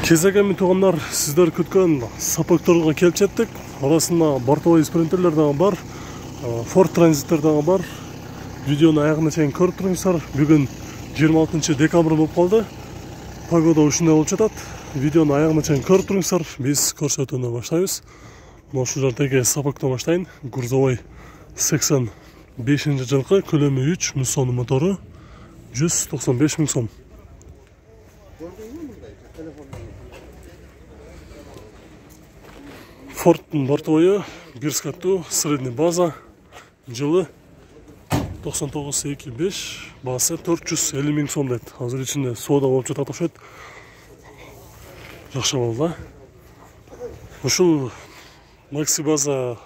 Кезегенми тугандар, сиздер күткөн сапокторго келип жеттик. Арасында бортовой спринтерлер дагы бар, Ford Transiттер дагы бар. Видеону аягына чейин көрүп туруңуздар. Бүгүн 26 декабрь болуп калды. Погода ушундай болуп жатат. Видеону аягына чейин көрүп туруңуздар. Биз көрсөтүүнү баштайбыз. Ушул жердеги сапоктон баштайын. Грузовой 85-жылкы, көлөмү 3, муссону мотору 195 000 сом. Фордтун бортовойу, бир скаттуу, средний база, жылы 99,5, баасы 450 000 сом дейт. Азыр ичинде соода болуп жатат окшойт. Жакшы болду. Ушул Maxi база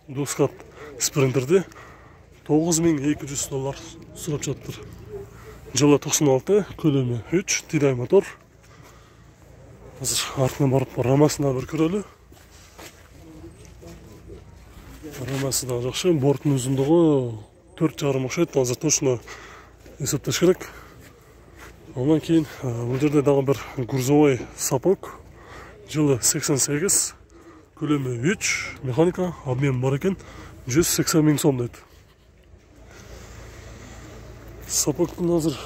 двускат спринтерди $9200 сурап жатыр. Жылы 96, көлөмү 3, тидай мотор. Азыр артына барып рамасына бир көрөлү. Рамасы да жакшы, борттун узундугу 4,5 окшойт. Азыр точно эсептеш керек. Андан кийин бул жерде дагы бир грузовой сапог. Жылы 88, көлөмү 3, механика, обмен бар экен, 180 000 сом дейт. Сапогтун азыр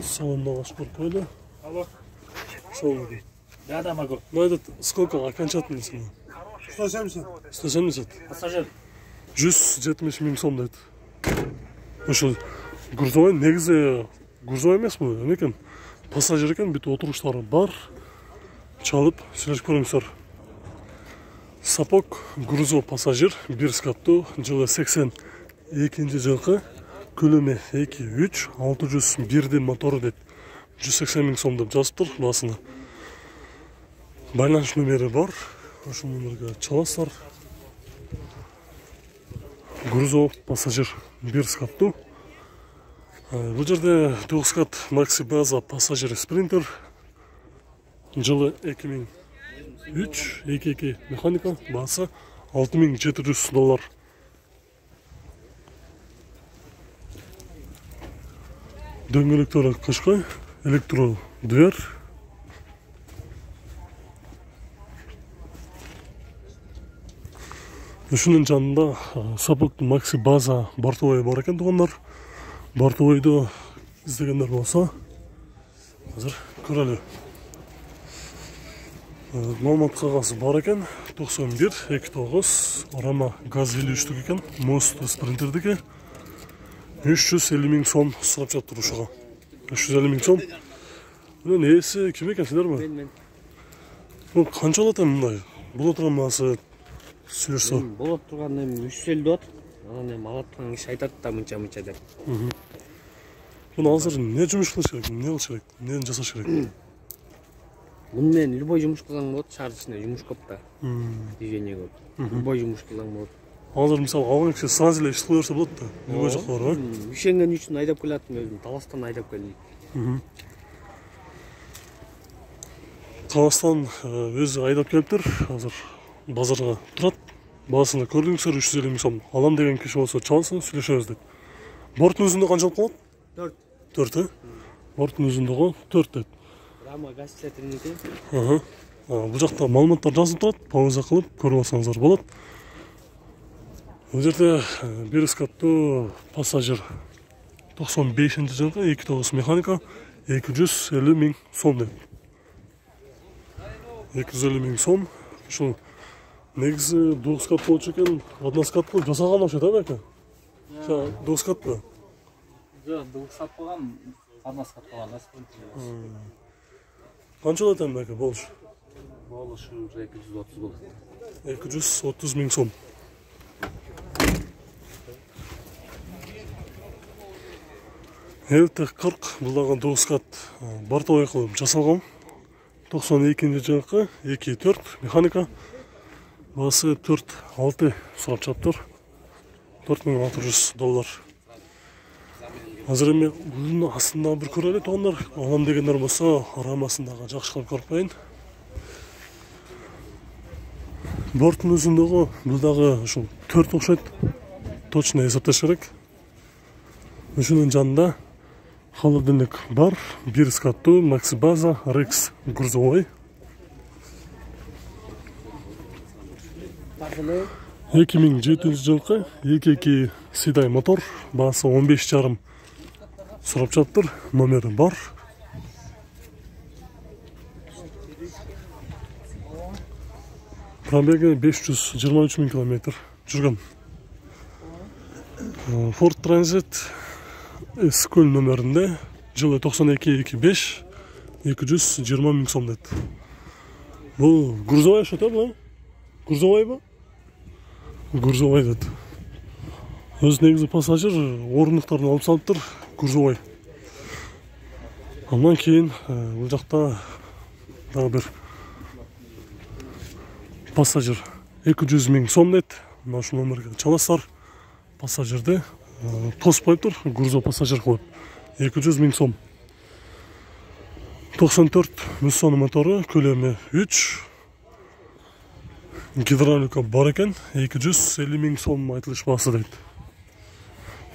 салонуна ачып көрүп коелу. Алло. Салон. Да, могу. Ну этот сколько окончательно цена? 170. 170. Пассажир. 170 000 сом дейт. Ошол грузовой негизи грузовой эмес бул, эме экен. Пассажир экен, бүт отуруштары бар. Чалып, сүйлөшүп көрүңүздөр. Сапог грузов пассажир, бир скаттуу, жылы 82-жылкы, көлөмү 2,3, 601 мотору дейт. 180 000 сом деп жазыптыр баасына. Байланыш номери бар. Ошол номерге чаласыздар. Грузов пассажир, бир скаттуу. Бул жерде двускат Maxi база пассажир спринтер. Жылы 2003, 22 механика, баасы $6700. Дөңгөлөктөрү кышкы, электро дверь. Ушунун жанында сапоктун Maxi база бортовой бар экен тугандар. Бортовойду издегендер болсо, азыр көрөлү. Маалымат кагазы бар экен, 91-29, рама газ 53 экен, мост спринтердики 350 000 сом сурап жатыр ушуга. 350 000 сом. Мунун ээси ким экен, силерби? Мен. Бул канча болот эми мындай? Болот турган маасы сүйлөшсө. Болот турган эми 350 болот. Анан эми алат турган киши айтат да мынча деп. Муну азыр не жумуш кылыш керек? Не кылыш керек? Эмнени жасаш керек? Муну менен любой жумуш кылсаң болот, шаар ичинде жумуш көп да. Движение көп. Любой жумуш кылсаң болот. Азыр мисалы алган киши сразу эле иш кыла берсе болот да. Любой жакка барып, Üşенген үчүн айдап келатым өзүм, Таластан айдап келдик. Таластан өзү айдап келиптир. Азыр базарга турат. Баасына көрдүңүздөр, 350 000 сом. Алам деген киши болсо чалсын, сүйлөшөбүз дейт. Борттун узундугу канчалык болот? 4. 4, Борттун узундугу 4 дейт. Рама газ цилиндриники. Бул жакта маалыматтар жазылып турат, пауза кылып көрүп алсаңыздар болот. Бул жерде бир скаттуу пассажир 95-жылкы, 2,9 механика 250 000 сом дейт. 250 000 сом. Ушул негизи двускат болчу экен, односкатты жасаган окшойт, эбеке? Двускатты. Жок, двускат болгон, односкат болгон, спринтер. Канча болот эми эке болуш? Болушу 230 болот. 230 000 сом. Элтек 40, бул дагы двускат бортовой кылып жасалган. 92-жылкы, 2,4 механика. Баасы 4,6 сурап жатыр. $4600. Азыр эми бунун астында бир көрөлү тугандар. Алам дегендер болсо, рамасындагы жакшы кылып көрүп коеюн. Борттун узундугу бул дагы ушул 4 окшойт. Точно эсептеш керек. Ушунун жанында Холодильник бар, бир скаттуу, Макси База, Рекс грузовой. 2007 жылкы 2.2 сидай мотор, баасы 15,5 сурап жатыр, номери бар. Пробеги 523 000 километр жүргөн. Ford Transit School номеринде жылы 9225 220 000 сом дейт. Бул грузовой что-то бул? Грузовой ба? Грузовой дейт. Өз негизи пассажир орындыктарын алып салыптыр, грузовой. Андан кийин бул жакта дагы бир пассажир 200 000 сом дейт. Мына ушул номерге чаласыздар. Пассажирди тосуп коюптур, грузовой пассажир кылып 200 000 сом. 94 муссону мотору, көлөмү 3. Гидравлика бар экен, 250 000 сом айтылыш баасы дейт.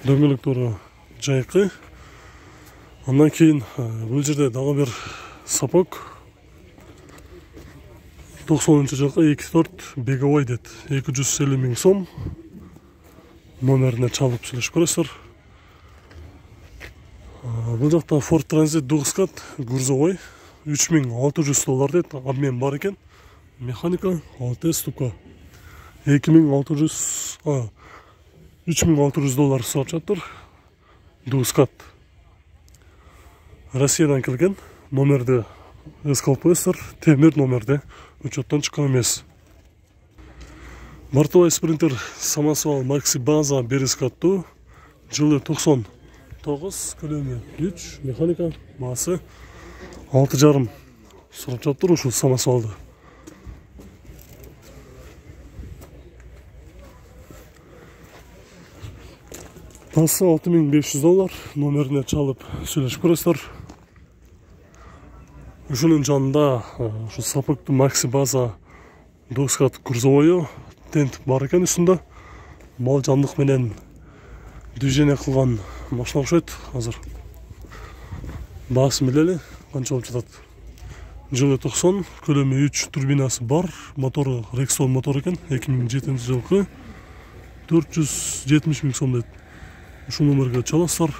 Дөңгөлөктөрү жайкы. Андан кийин бул жерде дагы бир сапок. 90-жылкы 2.4 беговой дейт, 250 000 сом. Номерине чалып сүйлөшүп көрөсүздөр. Бул жакта Ford Transit Duxcat грузовой $3600 дейт, обмен бар экен. Механика, АТ ступка. $3600 сурап жатыр. Duxcat. Россиядан келген. Номерди эске алып коесуздар. Темир номерде учеттон чыккан эмес. Бортовой спринтер самосвал Макси База берискаттуу, жылы 99, көлөмү 3, механика, баасы 6,5 сурап жатыр ушул самосвалды. Баасы $6500, номерине чалып сүйлөшүп көрөсүздөр. Ушунун жанында ушу сапоктуу Макси База Duxcat грузовою тент бар экен үстүндө. Мал жандык менен движение кылган машина окшойт азыр. Баасы билели канча болуп жатат. Жылы 90, көлөмү 3, турбинасы бар, мотору Rexton мотор экен, 2007 жылкы 470 000 сом дейт. Ушул номерге чаласыздар.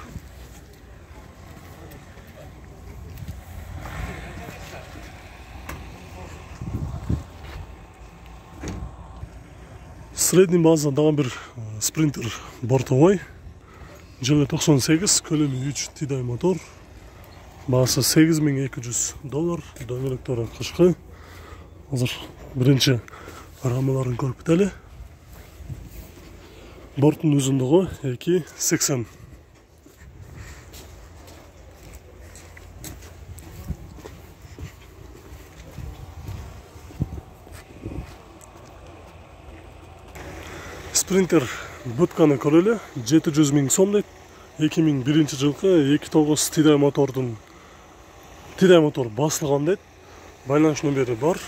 Средний база дагы бир спринтер бортовой. Жылы 98, көлөмү 3, тидай мотор. Баасы $8200, дөңгөлөктөрү кышкы. Азыр биринчи рамаларын көрүп кетели. Борттун узундугу 2,80. Спринтер бутканы көрөлү, 700 000 сом дейт. 2001 жылкы 2.9 тидай мотордун мотор басылган дейт. Байланыш номери бар.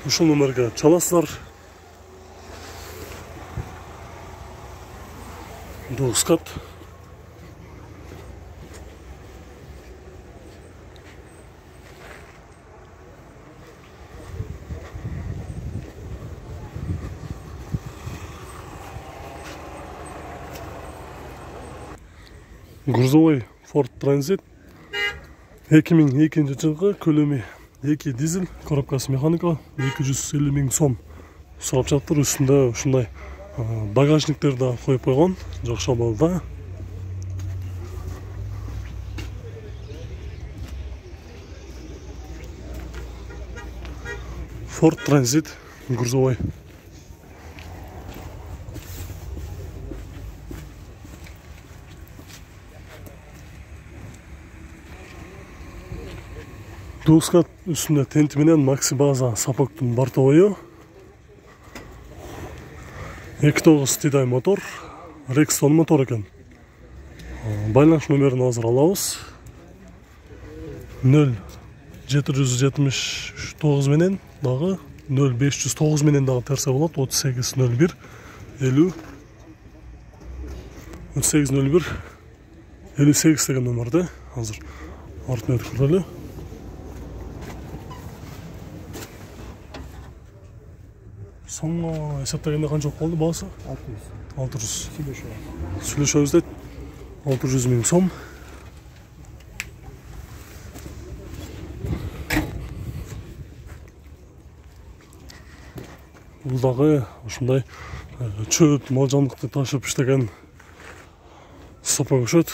Ушул номерге чаласыздар. Duxcat. Грузовой Ford Transit 2002 жылкы, көлөмү 2 дизель, коробкасы механика, 250 000 сом сурап жатыр. Үстүндө ушундай багажниктер да коюп койгон, жакшы абалда. Ford Transit грузовой. Duxcat üstünde tenti менен Макси База сапоктун бортовою. 2.9 тидай мотор, Rexton мотор экен. Байланыш номерин азыр алабыз. 0779 менен дагы 0509 менен дагы терсе болот. 3801 50 3801 58 деген номерде азыр артына өтүп көрөлү. Соңго эсептегенде канча болду баасы? 600. Сүйлөшөбүз дейт. 600 000 сом. Бул дагы ушундай чөп, мал жандыкты ташып иштеген сапа өшөт.